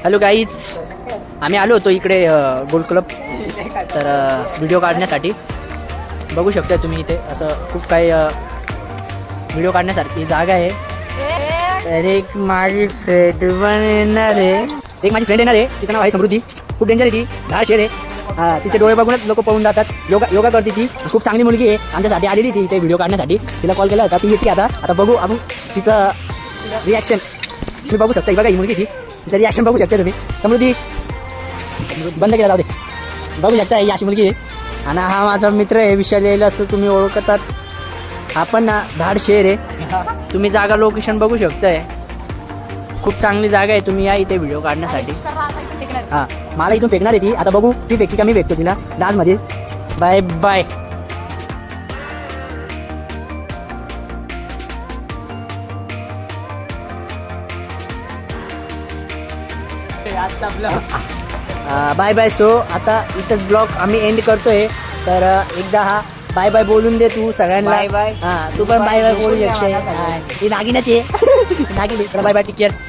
Hello guys, आम्ही आलो होतो इकडे गोल्ड क्लब तर व्हिडिओ काढण्यासाठी. बघू शकता तुम्ही इथे असं खूप काही व्हिडिओ काढण्यासारखी जागा आहे. तर एक माझी फ्रेंड पण येणार आहे. तिचं नाव आहे समृद्धी. खूप डेंजर आहे ती, 10 शेर आहे. तिचे डोळे बघूनच लोक पळून जातात. योगा करते ती. खूप चांगली मुलगी आहे. आमच्यासाठी आलेली ती इथे व्हिडिओ काढण्यासाठी. तिला कॉल केला होता, ती येते आता बघू आपण तिचं रिॲक्शन. तुम्ही बघू शकता, बघा ही मुलगी ती, तिचं रिॲक्शन बघू शकता तुम्ही. समृद्धी बंद केला, जाऊ दे. बघू शकता ही अशी मुलगी आहे. आणि हा माझा मित्र आहे विशाल यायला, असं तुम्ही ओळखतात. आपण ना धाड शेर आहे. तुम्ही जागा लोकेशन बघू शकताय. खूप चांगली जागा आहे. तुम्ही या इथे व्हिडिओ काढण्यासाठी. हां, मला इथून फेकणार आहे ती. आता बघू ती फेकती का मी फेकतो तिला डान्समध्ये. Bye bye. Bye bye. So आता इथंच ब्लॉग आम्ही एंड करतोय. तर एकदा हा बाय बाय बोलून दे तू सगळ्यांना. Bye bye. हां, तू पण बाय बाय बोलू शकते. ही नागिनाची आहे. नागिन. Bye bye, take care.